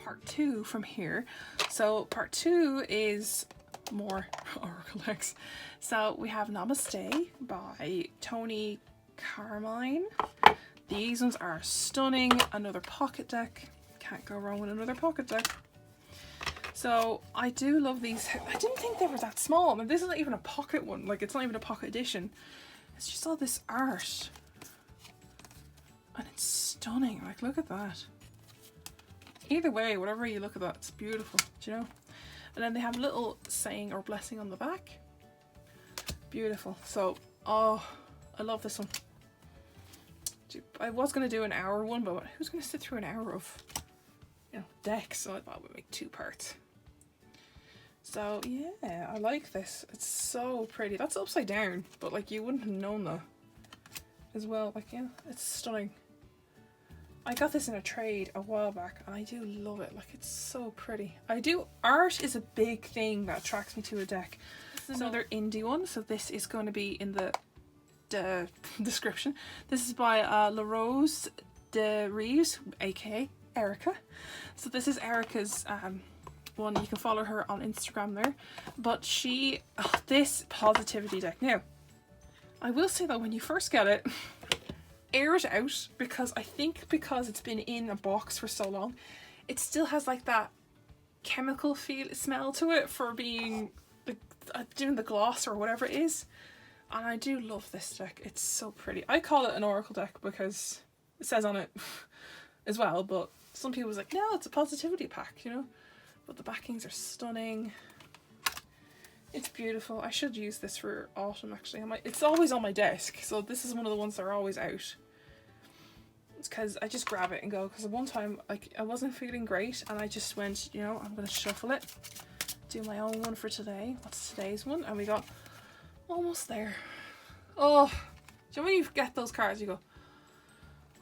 part 2 from here. So part 2 is more oracle decks. So we have Namaste by Tony Carmine. These ones are stunning. Another pocket deck. Can't go wrong with another pocket deck. So I do love these. I didn't think they were that small. I mean, this is not even a pocket one. Like, it's not even a pocket edition. It's just all this art. And it's stunning. Like, look at that. Either way, whatever you look at that, it's beautiful. Do you know? And then they have a little saying or blessing on the back. Beautiful. So, oh, I love this one. I was going to do an hour one, but who's going to sit through an hour of, you know, decks? So I thought we'd make 2 parts. So yeah, I like this. It's so pretty. That's upside down, but like you wouldn't have known that as well. Like, yeah, it's stunning. I got this in a trade a while back and I do love it. Like, it's so pretty. Art is a big thing that attracts me to a deck. This is another indie one, so this is going to be in the description. This is by La Rose de Reeves, aka Erica. So this is Erica's one. You can follow her on Instagram there. But this positivity deck. Now, I will say that when you first get it, air it out, because I think because it's been in a box for so long, it still has like that chemical smell to it for being doing the gloss or whatever it is. And I do love this deck. It's so pretty. I call it an oracle deck because it says on it as well, but some people was like, no, it's a positivity pack, you know? But the backings are stunning. It's beautiful. I should use this for autumn, actually. It's always on my desk, so this is one of the ones that are always out. It's because I just grab it and go, because one time, like, I wasn't feeling great, and I just went, you know, I'm going to shuffle it, do my own one for today. What's today's one? And we got almost there. Oh, do you know when you get those cards, you go,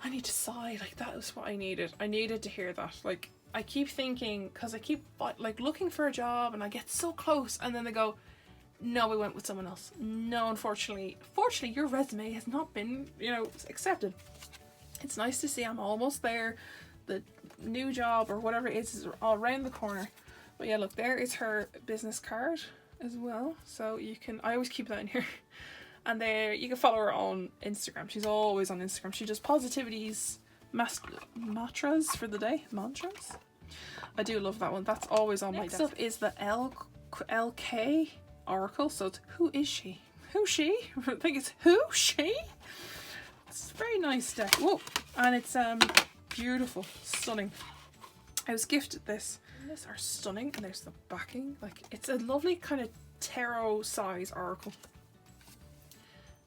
I need to sigh. Like, that was what I needed. I needed to hear that. Like, I keep thinking, because I keep like looking for a job and I get so close and then they go, no, we went with someone else. No, fortunately your resume has not been, you know, accepted. It's nice to see I'm almost there. The new job or whatever it is all around the corner. But yeah, look, there is her business card as well. So you can, I always keep that in here. And there, you can follow her on Instagram. She's always on Instagram. She does positivities, mantras for the day. Mantras? I do love that one. That's always on my desk. Next up is the LK Oracle. So it's who is she? Who's she? I think it's who? She? It's a very nice deck. Whoa! And it's beautiful. Stunning. I was gifted this. These are stunning. And there's the backing. Like, it's a lovely kind of tarot size oracle.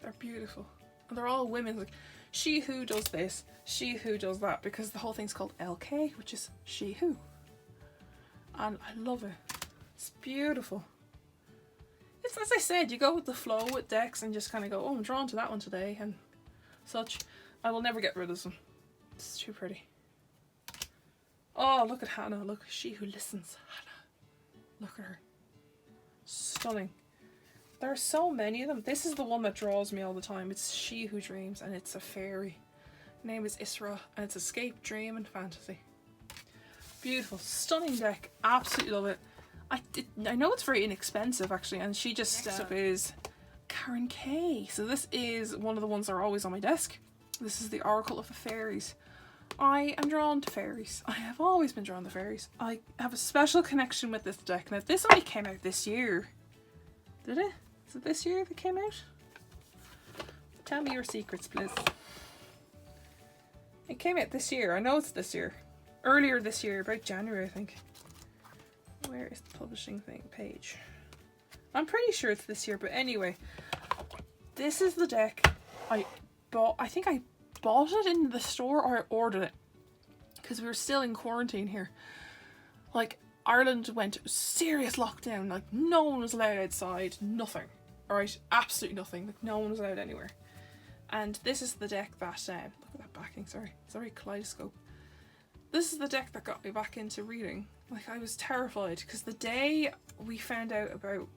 They're beautiful. And they're all women. Like, she who does this, she who does that, because the whole thing's called LK, which is she who. And I love it. It's beautiful. It's, as I said, you go with the flow with decks and just kind of go, oh, I'm drawn to that one today and such. I will never get rid of this one. It's too pretty. Oh, look at Hannah. Look, she who listens. Hannah. Look at her. Stunning. There are so many of them. This is the one that draws me all the time. It's She Who Dreams, and it's a fairy. Her name is Isra, and it's escape, dream, and fantasy. Beautiful, stunning deck. Absolutely love it. I know it's very inexpensive, actually, and she just next up is Karen K. So this is one of the ones that are always on my desk. This is the Oracle of the Fairies. I am drawn to fairies. I have always been drawn to fairies. I have a special connection with this deck. Now, this only came out this year. Did it? Is it this year that came out? Tell me your secrets, please. It came out this year. I know it's this year. Earlier this year, about January, I think. Where is the publishing thing page? I'm pretty sure it's this year, but anyway. This is the deck I bought. I think I bought it in the store or I ordered it. Because we were still in quarantine here. Like, Ireland went serious lockdown. Like, no one was allowed outside. Nothing. Alright? Absolutely nothing. Like, no one was allowed anywhere. And this is the deck that... look at that backing, sorry. Sorry, kaleidoscope. This is the deck that got me back into reading. Like, I was terrified. Because the day we found out about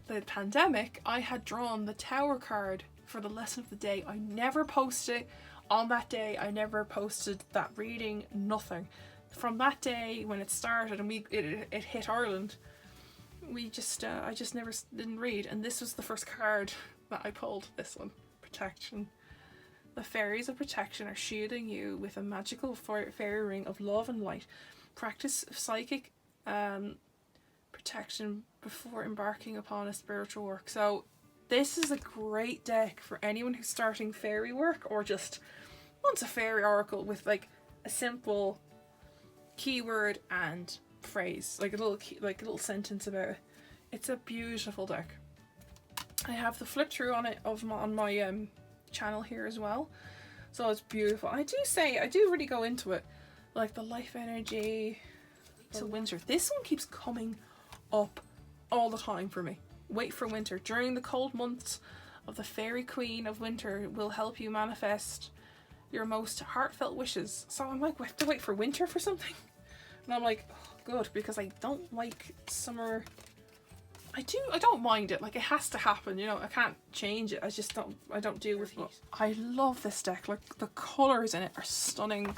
the pandemic, I had drawn the Tower card for the lesson of the day. I never posted it on that day. I never posted that reading. Nothing. from that day when it started and it hit Ireland, I just never didn't read, and this was the first card that I pulled. This one, protection. The fairies of protection are shielding you with a magical fairy ring of love and light. Practice psychic protection before embarking upon a spiritual work. So this is a great deck for anyone who's starting fairy work or just wants a fairy oracle with like a simple keyword and phrase, like a little sentence about it. It's a beautiful deck. I have the flip through on it on my channel here as well, so it's beautiful. I do really go into it, like the life energy to winter. This one keeps coming up all the time for me. Wait for winter. During the cold months of the fairy queen of winter will help you manifest your most heartfelt wishes. So I'm like, we have to wait for winter for something, and I'm like, oh, good, because I don't like summer. I don't mind it, like it has to happen, you know, I can't change it, I don't deal with heat. I love this deck, like the colours in it are stunning.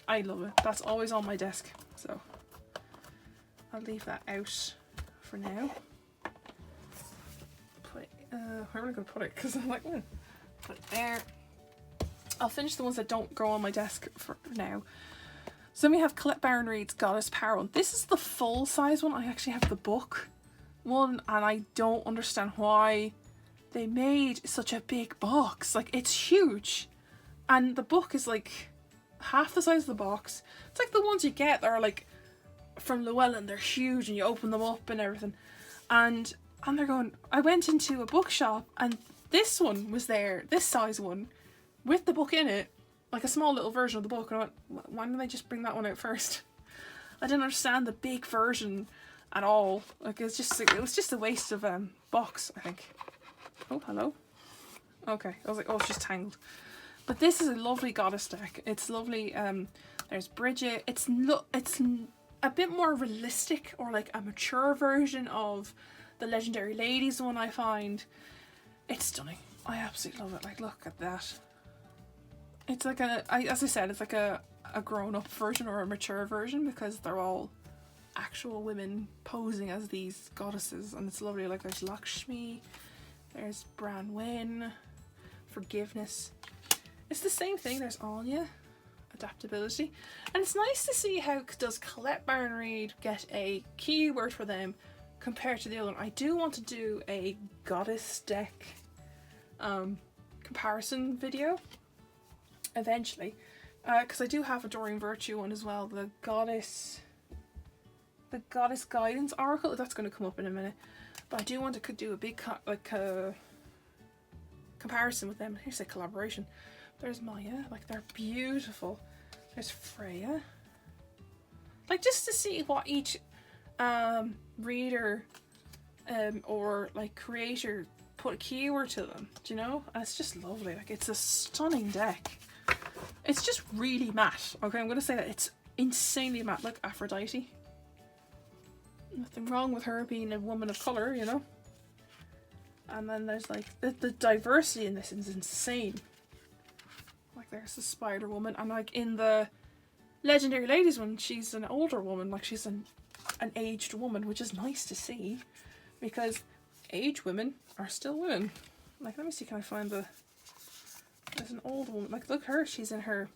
I love it. That's always on my desk, so I'll leave that out for now. Put it, where am I going to put it? Because I'm like, put it there. I'll finish the ones that don't go on my desk for now. So then we have Colette Baron Reid's Goddess Power one. This is the full size one. I actually have the book one, and I don't understand why they made such a big box. Like, it's huge, and the book is like half the size of the box. It's like the ones you get that are like from Llewellyn, they're huge and you open them up and everything, and they're going, I went into a bookshop and this one was there, this size one with the book in it, like a small little version of the book, and I went, why didn't they just bring that one out first? I didn't understand the big version at all. Like, it was just a waste of box, I think. Oh, hello. Okay, I was like, oh, it's just tangled. But this is a lovely goddess deck. It's lovely. There's Bridget. It's a bit more realistic, or like a mature version of the Legendary Ladies one, I find. It's stunning. I absolutely love it. Like, look at that. It's like as I said, it's like a grown-up version or a mature version, because they're all actual women posing as these goddesses, and it's lovely. Like, there's Lakshmi, there's Branwen, forgiveness. It's the same thing. There's Anya, adaptability, and it's nice to see how does Colette Baron Reid get a keyword for them compared to the other one. I do want to do a goddess deck comparison video eventually, because I do have a Doreen Virtue one as well, the goddess guidance oracle. That's going to come up in a minute, but I do want to do a big comparison with them. Here's a collaboration. There's Maya, like, they're beautiful. There's Freya, like, just to see what each reader or like creator put a keyword to them, do you know? And it's just lovely. Like, it's a stunning deck. It's just really matte. Okay, I'm going to say that it's insanely matte. Like Aphrodite, nothing wrong with her being a woman of colour, you know? And then there's like the diversity in this is insane. Like, there's the Spider Woman, and like in the Legendary Ladies one, she's an older woman, like she's an aged woman, which is nice to see, because aged women are still women. Like, let me see, can I find there's an old woman, like, look at her, she's in her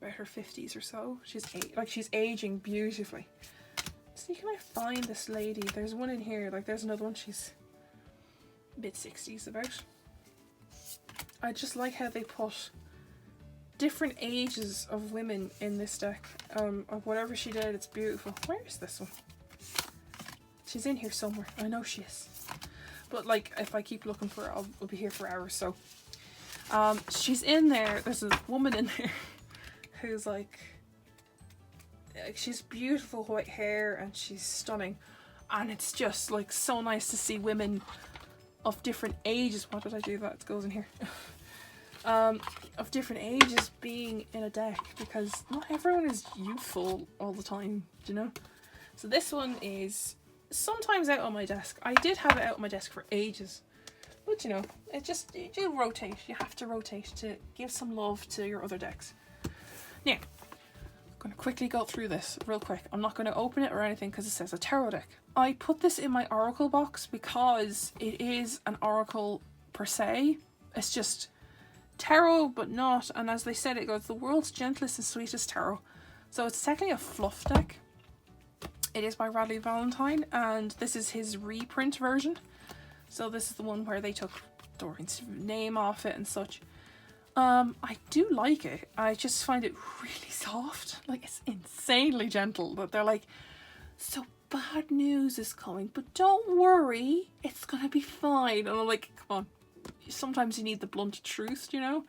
about her 50s or so. She's aging beautifully. See, can I find this lady? There's one in here, like there's another one, she's mid-60s about. I just like how they put different ages of women in this deck. Of whatever she did, it's beautiful. Where is this one? She's in here somewhere. I know she is. But like, if I keep looking for her, I'll be here for hours. So she's in there. There's a woman in there who's like, she's beautiful white hair and she's stunning. And it's just like so nice to see women of different ages. Why did I do that? It goes in here. Of different ages being in a deck, because not everyone is youthful all the time, do you know? So this one is sometimes out on my desk. I did have it out on my desk for ages, but you know, you rotate. You have to rotate to give some love to your other decks. Now, going to quickly go through this real quick. I'm not going to open it or anything because it says a tarot deck. I put this in my oracle box because it is an oracle per se. It's just tarot but not, and as they said, it goes the world's gentlest and sweetest tarot. So it's technically a fluff deck. It is by Radley Valentine, and this is his reprint version. So this is the one where they took Doreen's name off it and such. I do like it. I just find it really soft. Like, it's insanely gentle, but they're like, so bad news is coming, but don't worry, it's gonna be fine. And I'm like, come on. Sometimes you need the blunt truth, you know?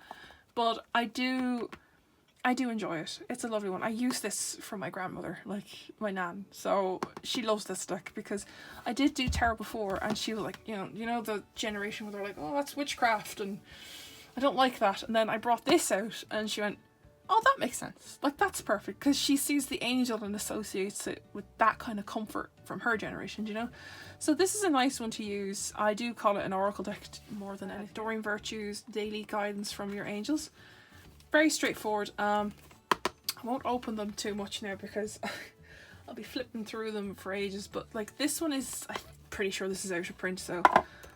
But I do enjoy it. It's a lovely one. I use this for my grandmother, like my nan. So she loves this deck because I did do tarot before, and she was like, you know the generation where they're like, oh, that's witchcraft and I don't like that. And then I brought this out and she went, oh, that makes sense. Like, that's perfect, because she sees the angel and associates it with that kind of comfort from her generation, you know? So this is a nice one to use. I do call it an oracle deck more than anything. Doreen Virtue's Daily Guidance from Your Angels. Very straightforward. I won't open them too much now because I'll be flipping through them for ages, but like this one is, I'm pretty sure this is out of print, so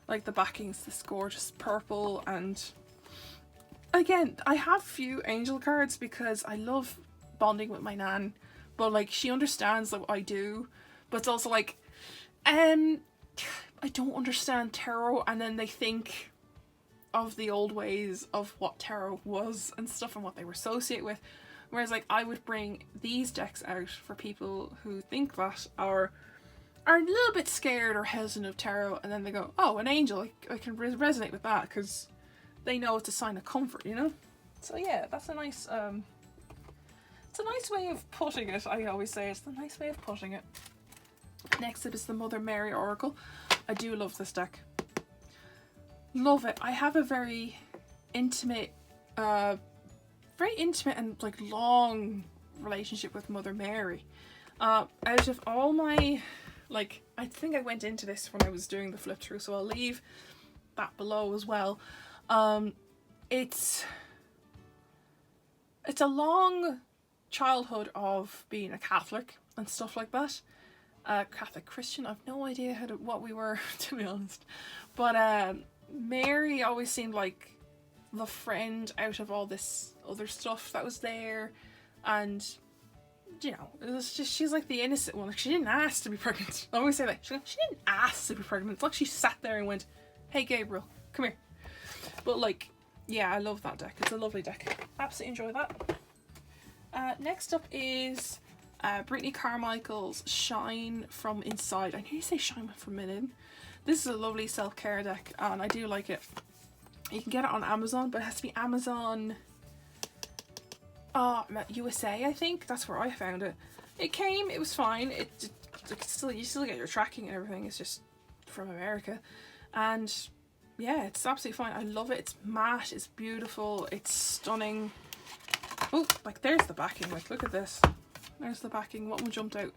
like the backing's this gorgeous purple. And again, I have a few angel cards because I love bonding with my nan, but like she understands that I do, but it's also like I don't understand tarot, and then they think of the old ways of what tarot was and stuff and what they were associated with, whereas like I would bring these decks out for people who think that are a little bit scared or hesitant of tarot, and then they go, oh, an angel, I can resonate with that because they know it's a sign of comfort, you know? So yeah, that's a nice it's a nice way of putting it. I always say it's a nice way of putting it. Next up is the Mother Mary Oracle. I do love this deck. Love it. I have a very intimate and like long relationship with Mother Mary. Out of all my, like, I think I went into this when I was doing the flip through, so I'll leave that below as well. It's a long childhood of being a Catholic and stuff like that. Catholic Christian, I've no idea what we were, to be honest. But Mary always seemed like the friend out of all this other stuff that was there, and you know, it was just, she's like the innocent one. Like, she didn't ask to be pregnant. I always say that. She didn't ask to be pregnant. It's like she sat there and went, hey Gabriel, come here. But like, yeah, I love that deck. It's a lovely deck. Absolutely enjoy that. Next up is Brittany Carmichael's Shine From Inside. I knew you say Shine From Within. This is a lovely self-care deck, and I do like it. You can get it on Amazon, but it has to be Amazon USA, I think. That's where I found it. It came, it was fine. It you still get your tracking and everything. It's just from America. And yeah, it's absolutely fine. I love it. It's matte, it's beautiful, it's stunning. Oh, like there's the backing. Like, look at this. There's the backing. What one jumped out?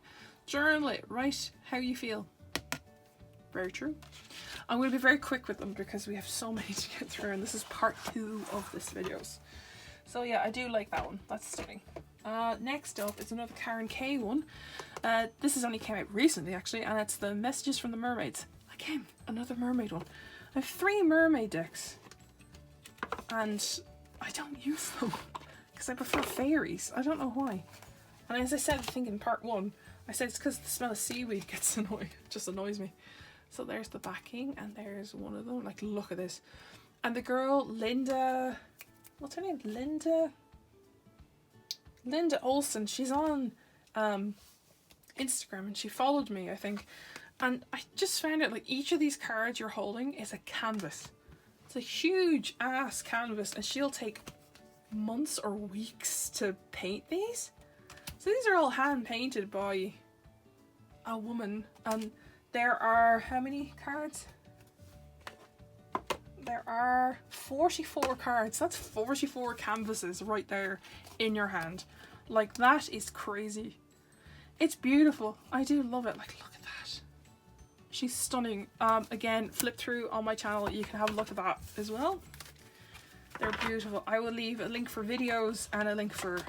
Journal it. Write how you feel. Very true. I'm going to be very quick with them because we have so many to get through, and this is part 2 of this videos. So yeah, I do like that one. That's stunning. Next up is another Karen K one. This has only came out recently actually, and it's the Messages from the Mermaids. Again, another mermaid one. I have 3 mermaid decks, and I don't use them because I prefer fairies. I don't know why. And as I said, I think in part 1, I said it's because the smell of seaweed gets annoying. It just annoys me. So there's the backing, and there's one of them. Like, look at this. And the girl, Linda, what's her name? Linda Olsen. She's on Instagram, and she followed me, I think. And I just found it, like, each of these cards you're holding is a canvas. It's a huge ass canvas, and she'll take months or weeks to paint these. So these are all hand painted by a woman, and there are, how many cards? There are 44 cards. That's 44 canvases right there in your hand. Like, that is crazy. It's beautiful. I do love it. Like, look at that. She's stunning. Again, flip through on my channel. You can have a look at that as well. They're beautiful. I will leave a link for videos and a link for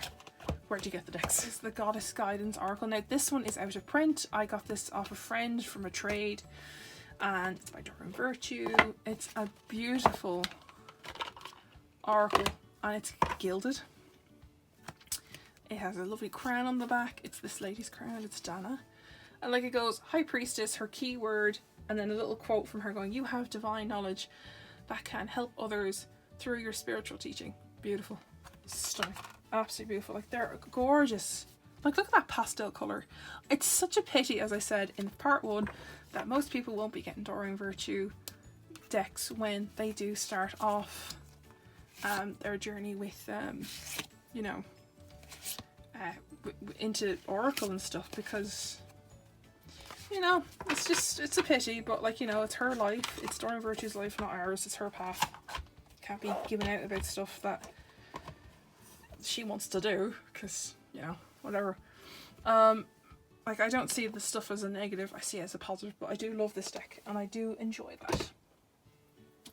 where'd you get the decks? This is the Goddess Guidance Oracle. Now this one is out of print. I got this off a friend from a trade, and it's by Doreen Virtue. It's a beautiful oracle, and it's gilded. It has a lovely crown on the back. It's this lady's crown. It's Dana. And like it goes, High Priestess, her keyword, and then a little quote from her going, you have divine knowledge that can help others through your spiritual teaching. Beautiful. Stunning. Absolutely beautiful. Like, they're gorgeous. Like, look at that pastel colour. It's such a pity, as I said in part 1, that most people won't be getting Doreen Virtue decks when they do start off their journey with, you know, into Oracle and stuff, because, you know, it's a pity, but like, you know, it's her life. It's Doreen Virtue's life, not ours. It's her path. Can't be giving out about stuff that she wants to do, because, you know, whatever. Like, I don't see this stuff as a negative, I see it as a positive, but I do love this deck, and I do enjoy that.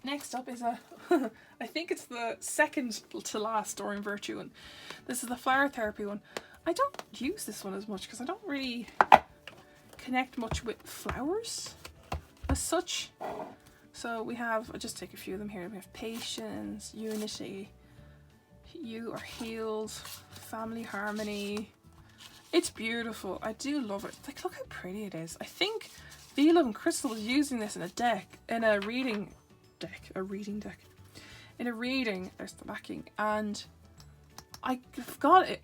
Next up is a, I think it's the second to last Doreen Virtue one. This is the Flower Therapy one. I don't use this one as much, because I don't really connect much with flowers as such. So we have, I'll just take a few of them here. We have Patience, Unity, You Are Healed, Family Harmony. It's beautiful. I do love it. Like, look how pretty it is. I think Vila and Crystal was using this in a deck, in a reading deck, in a reading, there's the backing, and I got it,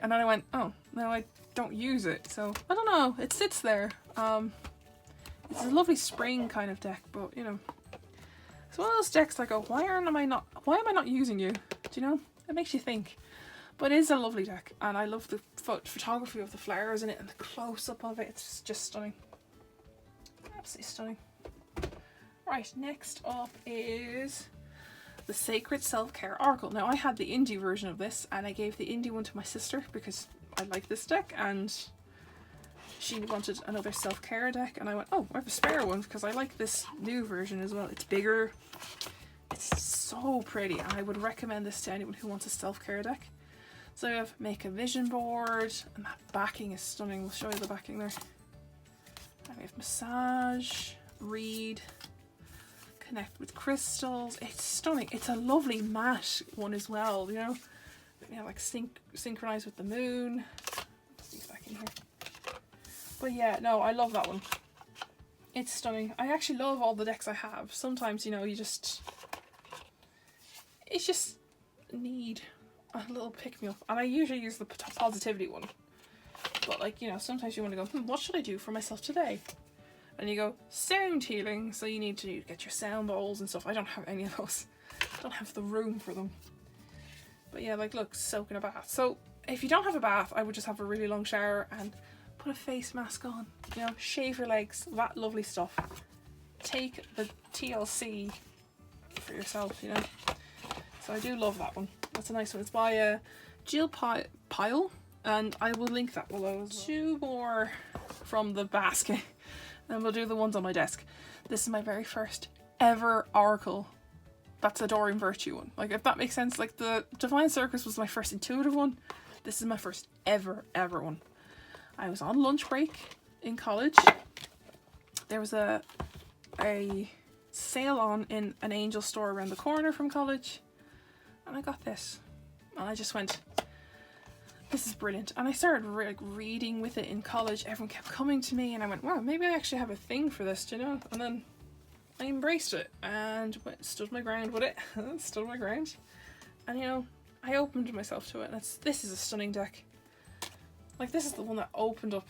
and then I went, oh, no, I don't use it, so, I don't know, it sits there. It's a lovely spring kind of deck, but, you know, it's one of those decks I go, why am I not using you? Do you know? It makes you think. But it is a lovely deck, and I love the photography of the flowers in it, and the close-up of it, it's just stunning. Absolutely stunning. Right, next up is the Sacred Self-Care Oracle. Now, I had the indie version of this, and I gave the indie one to my sister because I like this deck, and she wanted another self-care deck, and I went, oh, I have a spare one because I like this new version as well. It's bigger. It's so pretty, and I would recommend this to anyone who wants a self-care deck. So we have Make a Vision Board, and that backing is stunning. We'll show you the backing there. And we have Massage, Read, Connect with Crystals. It's stunning. It's a lovely matte one as well, you know? Yeah, like synchronize with the moon. Let's see back in here. But yeah, no, I love that one. It's stunning. I actually love all the decks I have. Sometimes, you know, it's just need a little pick-me-up. And I usually use the positivity one. But, like, you know, sometimes you want to go, what should I do for myself today? And you go, sound healing. So you need to get your sound bowls and stuff. I don't have any of those. I don't have the room for them. But yeah, like, look, soak in a bath. So if you don't have a bath, I would just have a really long shower and put a face mask on. You know, shave your legs. That lovely stuff. Take the TLC for yourself, you know. So I do love that one. That's a nice one. It's by Jill Pyle, and I will link that below as well. 2 more from the basket, and we'll do the ones on my desk. This is my very first ever oracle. That's a Doreen Virtue one. Like, if that makes sense. Like, the Divine Circus was my first intuitive one. This is my first ever one. I was on lunch break in college. There was a sale on in an angel store around the corner from college. And I got this, and I just went, this is brilliant. And I started reading with it in college. Everyone kept coming to me, and I went, wow, maybe I actually have a thing for this, you know? And then I embraced it and stood my ground with it. Stood my ground. And, you know, I opened myself to it, and this is a stunning deck. Like, this is the one that opened up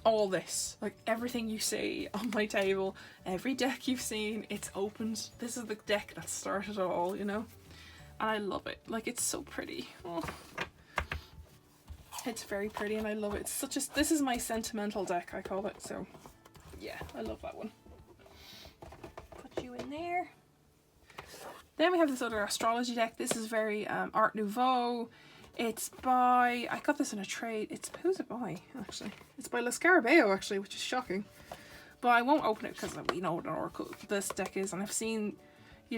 all this. Like, everything you see on my table, every deck you've seen, it's opened. This is the deck that started it all, you know? And I love it. Like, it's so pretty. Oh. It's very pretty, and I love it. It's such a, this is my sentimental deck, I call it. So yeah, I love that one. Put you in there. Then we have this other astrology deck. This is very Art Nouveau. It's by, I got this in a trade. It's, who's it by actually? It's by La Scarabeo actually, which is shocking. But I won't open it because we know what an oracle this deck is, and you've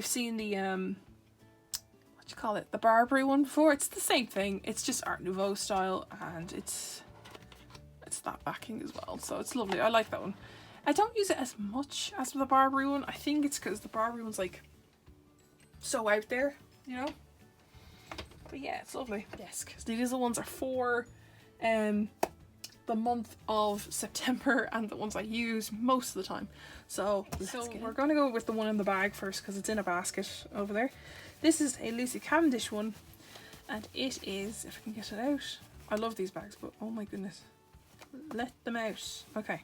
seen the what what do you call it, the Barbary one before. It's the same thing, it's just Art Nouveau style, and it's that backing as well, so it's lovely. I like that one. I don't use it as much as the Barbary one. I think it's because the Barbary one's like so out there, you know. But yeah, it's lovely. Yes, because these little ones are for the month of September, and the ones I use most of the time. So we're going to go with the one in the bag first because it's in a basket over there. This is a Lucy Cavendish one, and it is, if I can get it out. I love these bags, but oh my goodness. Let them out. Okay.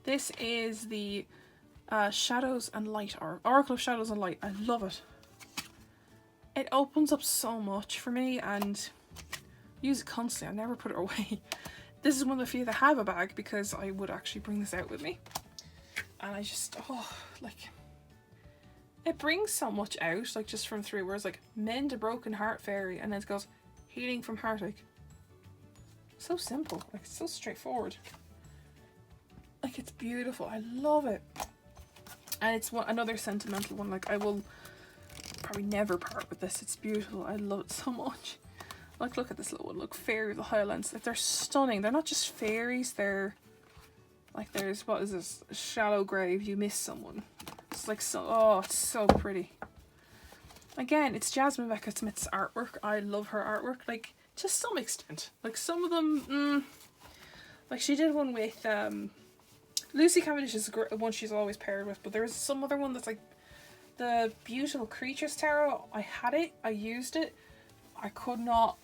This is the Shadows and Light, or Oracle of Shadows and Light. I love it. It opens up so much for me, and use it constantly. I never put it away. This is one of the few that have a bag because I would actually bring this out with me. And I just, oh, like, it brings so much out, like just from through, whereas like Mend a Broken Heart Fairy, and then it goes Healing from Heartache. So simple, like so straightforward. Like it's beautiful, I love it. And it's another sentimental one, like I will probably never part with this. It's beautiful, I love it so much. Like look at this little one, look, Fairy of the Highlands. Like they're stunning, they're not just fairies, they're like, there's, what is this, a shallow grave, you miss someone. It's like so, oh, it's so pretty. Again, it's Jasmine Becca Smith's artwork. I love her artwork, like to some extent. Like some of them, like she did one with Lucy Cavendish is one she's always paired with, but there's some other one that's like the Beautiful Creatures Tarot. I had it, I used it, I could not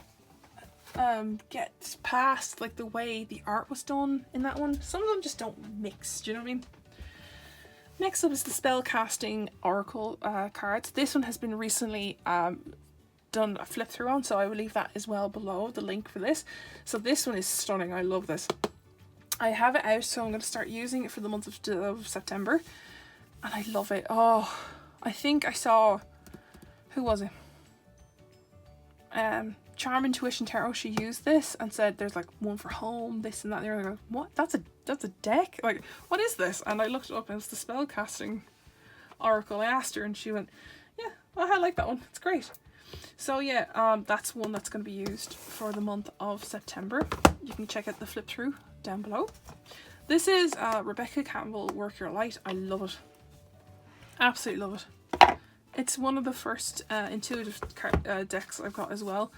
get past like the way the art was done in that one. Some of them just don't mix, do you know what I mean? Next up is the Spellcasting Oracle cards. This one has been recently done a flip through on, so I will leave that as well below, the link for this. So this one is stunning, I love this. I have it out, so I'm going to start using it for the month of September, and I love it. Oh, I think I saw, who was it? Charm Intuition Tarot, she used this and said there's like one for home, this and that, and they're like, what? That's a deck? Like, what is this? And I looked it up and it was the Spellcasting Oracle. I asked her and she went, yeah, well, I like that one, it's great. So yeah, that's one that's going to be used for the month of September. You can check out the flip through down below. This is Rebecca Campbell, Work Your Light. I love it. Absolutely love it. It's one of the first intuitive decks I've got as well.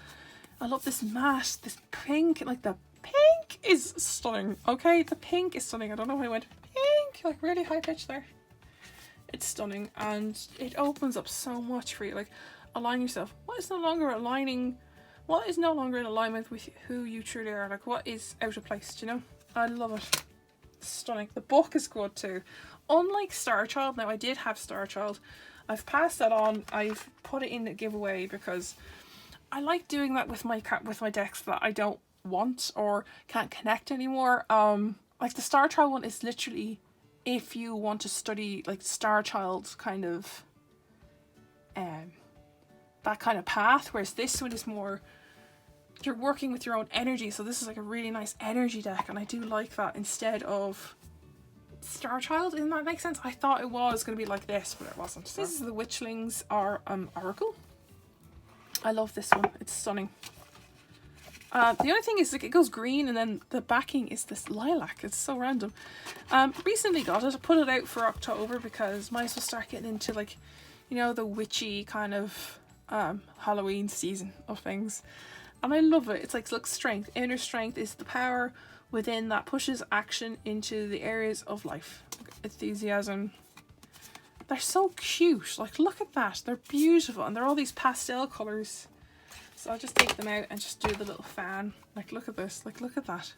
I love this matte, this pink, like the pink is stunning, okay? The pink is stunning. I don't know why I went pink, like really high pitch there. It's stunning, and it opens up so much for you, like align yourself. What is no longer in alignment with who you truly are? Like what is out of place, do you know? I love it. Stunning. The book is good too. Unlike Star Child, now I did have Star Child. I've passed that on. I've put it in a giveaway because I like doing that with my decks that I don't want or can't connect anymore. Like the Star Child one is literally if you want to study like Star Child's kind of that kind of path, whereas this one is more you're working with your own energy. So this is like a really nice energy deck, and I do like that instead of Star Child. Doesn't that make sense? I thought it was going to be like this, but it wasn't. So this is the Witchlings Oracle. I love this one. It's stunning. The only thing is like it goes green and then the backing is this lilac. It's so random. Recently got it. I put it out for October because might as well start getting into like, you know, the witchy kind of Halloween season of things. And I love it. It's like, look, strength. Inner strength is the power within that pushes action into the areas of life. Enthusiasm. They're so cute. Like, look at that. They're beautiful. And they're all these pastel colours. So I'll just take them out and just do the little fan. Like, look at this. Like, look at that.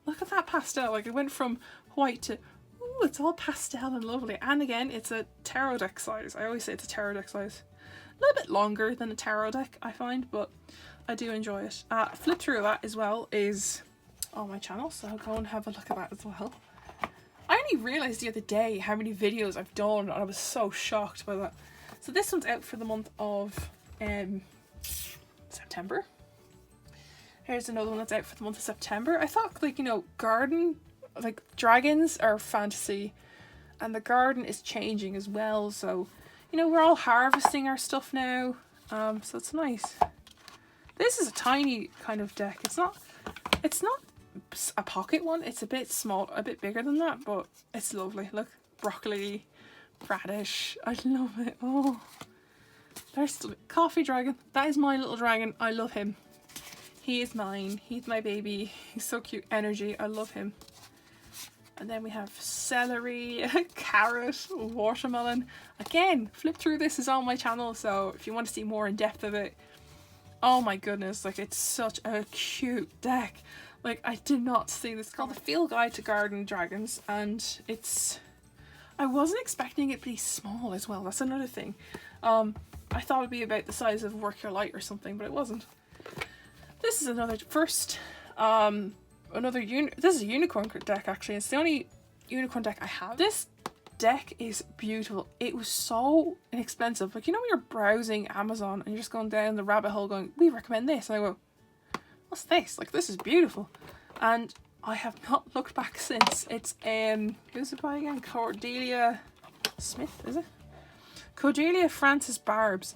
Look at that pastel. Like, it went from white to, ooh, it's all pastel and lovely. And again, it's a tarot deck size. I always say it's a tarot deck size. A little bit longer than a tarot deck, I find, but I do enjoy it. Flip through that as well is on my channel, so I'll go and have a look at that as well. I only realised the other day how many videos I've done, and I was so shocked by that. So this one's out for the month of September. Here's another one that's out for the month of September. I thought, like, you know, garden, like dragons are fantasy, and the garden is changing as well. So, you know, we're all harvesting our stuff now. So it's nice. This is a tiny kind of deck. It's not a pocket one. It's a bit small, a bit bigger than that, but it's lovely. Look, broccoli, radish. I love it. Oh, there's coffee dragon. That is my little dragon. I love him. He is mine. He's my baby. He's so cute. Energy. I love him. And then we have celery, carrot, watermelon. Again, flip through this is on my channel, so if you want to see more in depth of it. Oh my goodness, like it's such a cute deck. Like I did not see this called the Field Guide to Garden Dragons, and I wasn't expecting it to be small as well. That's another thing. I thought it'd be about the size of Work Your Light or something, but it wasn't. This is another this is a unicorn deck actually. It's the only unicorn deck I have. This deck is beautiful. It was so inexpensive. Like, you know when you're browsing Amazon and you're just going down the rabbit hole going, we recommend this, and I go, what's this? Like, this is beautiful. And I have not looked back since. It's who's it by again? Cordelia Smith, is it? Cordelia Francis Barbs,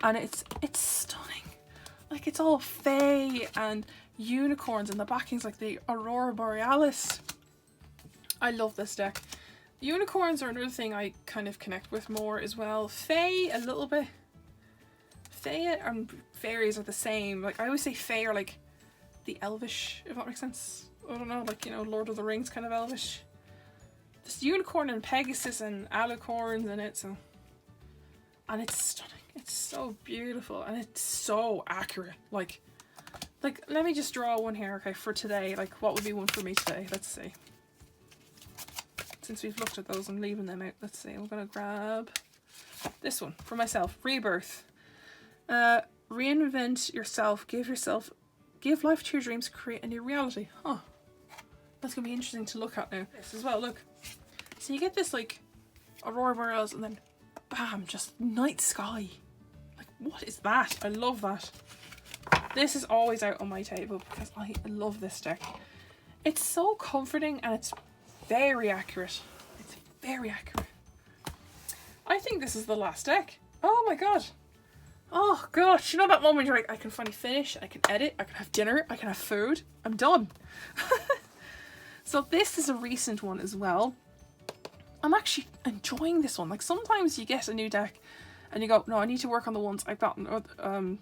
and it's stunning. Like, it's all fae and unicorns, and the backing's like the Aurora Borealis. I love this deck. Unicorns are another thing I kind of connect with more as well. Fae, a little bit. Fae and fairies are the same. Like, I always say fae are like the elvish, if that makes sense. I don't know, like, you know, Lord of the Rings kind of elvish. There's unicorn and Pegasus and alicorns in it, so. And it's stunning. It's so beautiful and it's so accurate. Like, let me just draw one here, okay, for today. Like, what would be one for me today? Let's see. Since we've looked at those, I'm leaving them out. Let's see. I'm going to grab this one for myself. Rebirth. Reinvent yourself. Give life to your dreams. Create a new reality. Huh. That's going to be interesting to look at now. This as well, look. So you get this, like, Aurora Borealis and then, bam, just night sky. Like, what is that? I love that. This is always out on my table because I love this deck. It's so comforting and it's very accurate. It's very accurate. I think this is the last deck. Oh my god. Oh gosh, you know that moment you're like, I can finally finish, I can edit, I can have dinner, I can have food. I'm done. So this is a recent one as well. I'm actually enjoying this one. Like, sometimes you get a new deck and you go, no, I need to work on the ones I've gotten,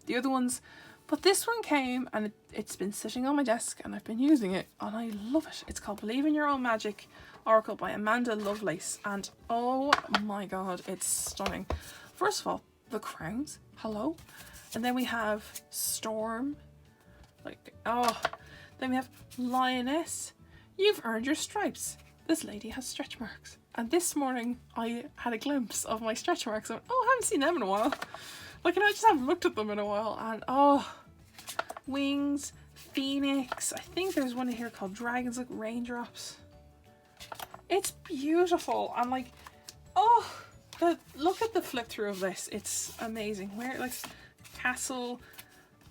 the other ones. But this one came and it's been sitting on my desk and I've been using it and I love it. It's called Believe in Your Own Magic Oracle by Amanda Lovelace, and oh my god, it's stunning. First of all, the crowns, hello. And then we have Storm, like, oh. Then we have Lioness. You've earned your stripes. This lady has stretch marks. And this morning I had a glimpse of my stretch marks and oh, I haven't seen them in a while. Like, and I just haven't looked at them in a while, and oh, Wings, Phoenix. I think there's one in here called Dragons, like Raindrops. It's beautiful. I'm like, oh, look at the flip through of this. It's amazing. Where, like, Castle,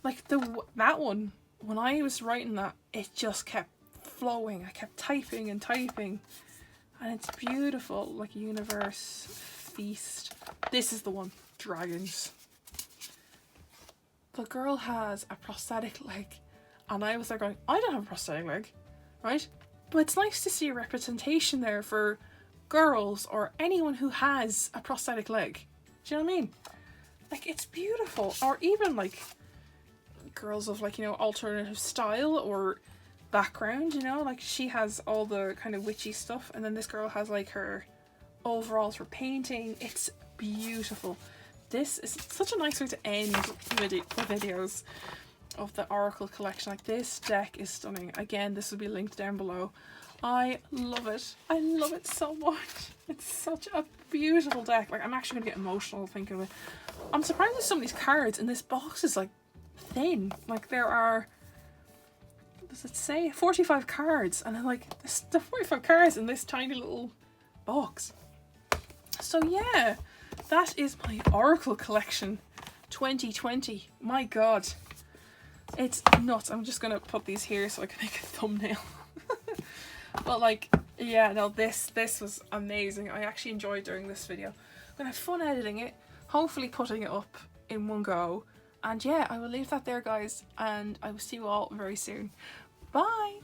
like that one. When I was writing that, it just kept flowing. I kept typing and typing, and it's beautiful. Like Universe, Feast. This is the one. Dragons. The girl has a prosthetic leg, and I was there going, I don't have a prosthetic leg, right? But it's nice to see a representation there for girls or anyone who has a prosthetic leg. Do you know what I mean? Like, it's beautiful. Or even like girls of, like, you know, alternative style or background, you know, like she has all the kind of witchy stuff, and then this girl has like her overalls for painting. It's beautiful. This is such a nice way to end the videos of the Oracle collection. Like, this deck is stunning. Again, this will be linked down below. I love it. I love it so much. It's such a beautiful deck. Like, I'm actually going to get emotional thinking of it. I'm surprised there's so many cards, and this box is like thin. Like, there are, does it say 45 cards? And I'm like, the 45 cards in this tiny little box. So yeah, that is my Oracle collection 2020. My god, it's nuts. I'm just gonna put these here so I can make a thumbnail. But like, yeah, no, this was amazing. I actually enjoyed doing this video. I'm gonna have fun editing it, hopefully putting it up in one go. And yeah, I will leave that there, guys, and I will see you all very soon. Bye!